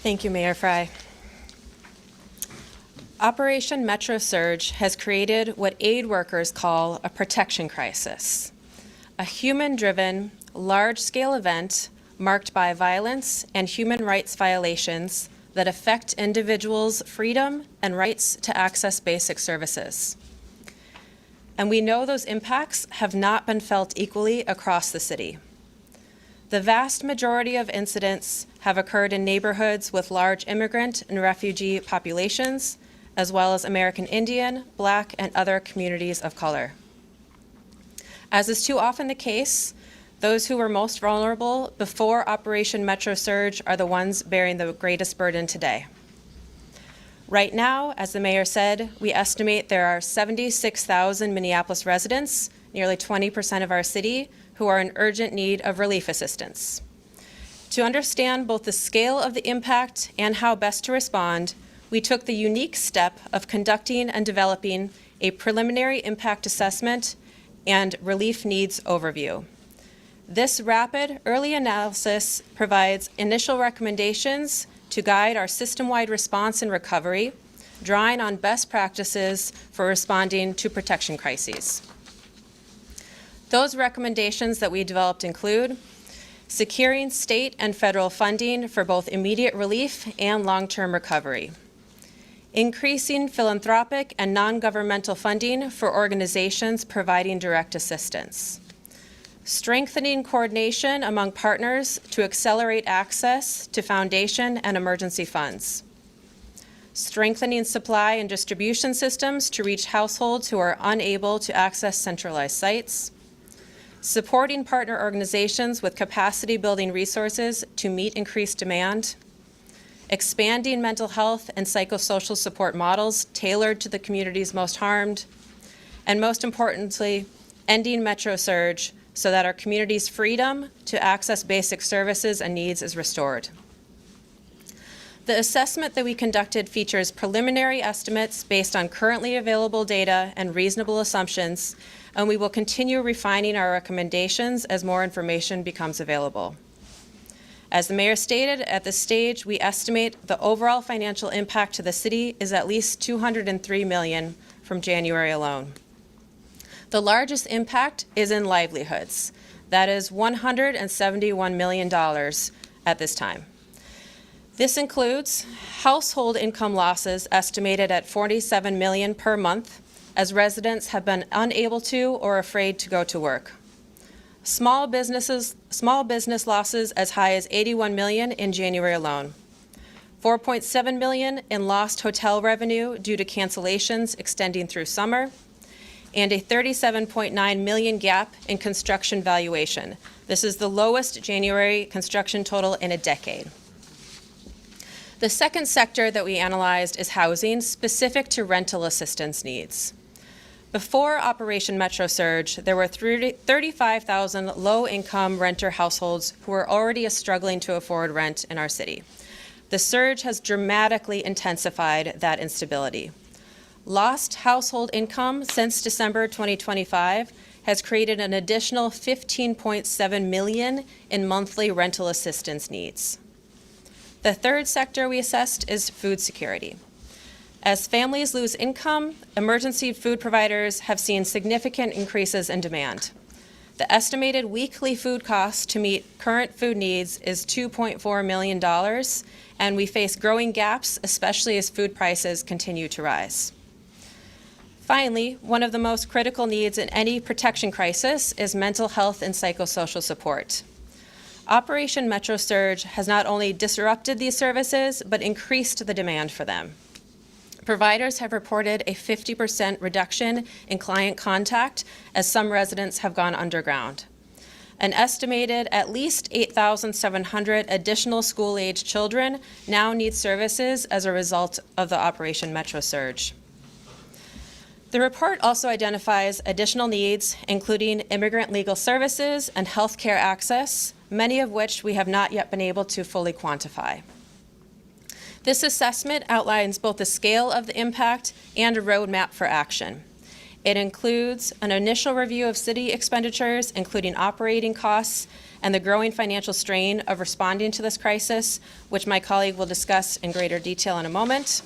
Thank you, Mayor Fry. Operation Metro Surge has created what aid workers call a protection crisis, a human-driven, large-scale event marked by violence and human rights violations that affect individuals' freedom and rights to access basic services. And we know those impacts have not been felt equally across the city. The vast majority of incidents have occurred in neighborhoods with large immigrant and refugee populations, as well as American Indian, Black, and other communities of color. As is too often the case, those who were most vulnerable before Operation Metro Surge are the ones bearing the greatest burden today. Right now, as the mayor said, we estimate there are 76,000 Minneapolis residents, nearly 20% of our city, who are in urgent need of relief assistance. To understand both the scale of the impact and how best to respond, we took the unique step of conducting and developing a preliminary impact assessment and relief needs overview. This rapid early analysis provides initial recommendations to guide our system-wide response and recovery, drawing on best practices for responding to protection crises. Those recommendations that we developed include securing state and federal funding for both immediate relief and long-term recovery, increasing philanthropic and non-governmental funding for organizations providing direct assistance, strengthening coordination among partners to accelerate access to foundation and emergency funds, strengthening supply and distribution systems to reach households who are unable to access centralized sites, supporting partner organizations with capacity-building resources to meet increased demand, expanding mental health and psychosocial support models tailored to the communities most harmed, and most importantly, ending Metro Surge so that our community's freedom to access basic services and needs is restored. The assessment that we conducted features preliminary estimates based on currently available data and reasonable assumptions, and we will continue refining our recommendations as more information becomes available. As the mayor stated, at this stage, we estimate the overall financial impact to the city is at least $203 million from January alone. The largest impact is in livelihoods. That is $171 million at this time. This includes household income losses estimated at $47 million per month, as residents have been unable to or afraid to go to work. Small business losses as high as $81 million in January alone. $4.7 million in lost hotel revenue due to cancellations extending through summer, and a $37.9 million gap in construction valuation. This is the lowest January construction total in a decade. The second sector that we analyzed is housing, specific to rental assistance needs. Before Operation Metro Surge, there were 35,000 low-income renter households who were already struggling to afford rent in our city. The surge has dramatically intensified that instability. Lost household income since December 2025 has created an additional $15.7 million in monthly rental assistance needs. The third sector we assessed is food security. As families lose income, emergency food providers have seen significant increases in demand. The estimated weekly food cost to meet current food needs is $2.4 million, and we face growing gaps, especially as food prices continue to rise. Finally, one of the most critical needs in any protection crisis is mental health and psychosocial support. Operation Metro Surge has not only disrupted these services, but increased the demand for them. Providers have reported a 50% reduction in client contact as some residents have gone underground. An estimated at least 8,700 additional school-age children now need services as a result of the Operation Metro Surge. The report also identifies additional needs, including immigrant legal services and health care access, many of which we have not yet been able to fully quantify. This assessment outlines both the scale of the impact and a roadmap for action. It includes an initial review of city expenditures, including operating costs and the growing financial strain of responding to this crisis, which my colleague will discuss in greater detail in a moment.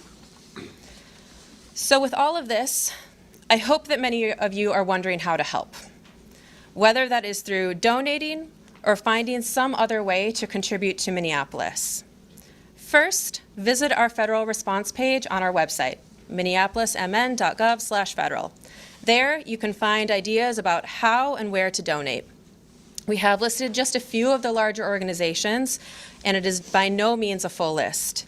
So with all of this, I hope that many of you are wondering how to help, whether that is through donating or finding some other way to contribute to Minneapolis. First, visit our federal response page on our website, minneapolismn.gov/federal. There, you can find ideas about how and where to donate. We have listed just a few of the larger organizations, and it is by no means a full list.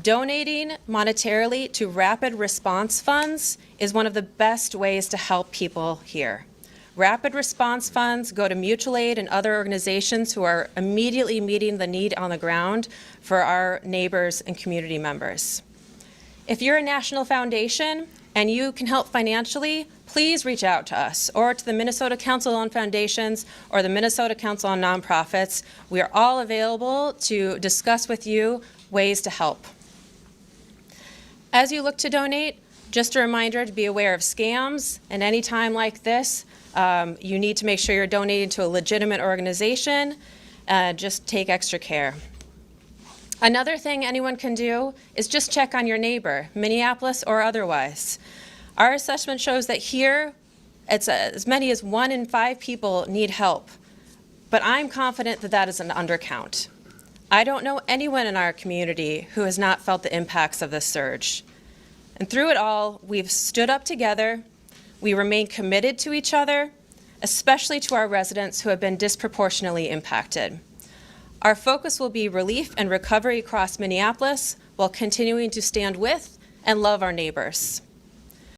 Donating monetarily to rapid response funds is one of the best ways to help people here. Rapid response funds go to mutual aid and other organizations who are immediately meeting the need on the ground for our neighbors and community members. If you're a national foundation and you can help financially, please reach out to us or to the Minnesota Council on Foundations or the Minnesota Council on Nonprofits. We are all available to discuss with you ways to help. As you look to donate, just a reminder to be aware of scams, and any time like this, you need to make sure you're donating to a legitimate organization. Just take extra care. Another thing anyone can do is just check on your neighbor, Minneapolis or otherwise. Our assessment shows that here, it's as many as 1 in 5 people need help, but I'm confident that that is an undercount. I don't know anyone in our community who has not felt the impacts of this surge. And through it all, we've stood up together. We remain committed to each other, especially to our residents who have been disproportionately impacted. Our focus will be relief and recovery across Minneapolis while continuing to stand with and love our neighbors.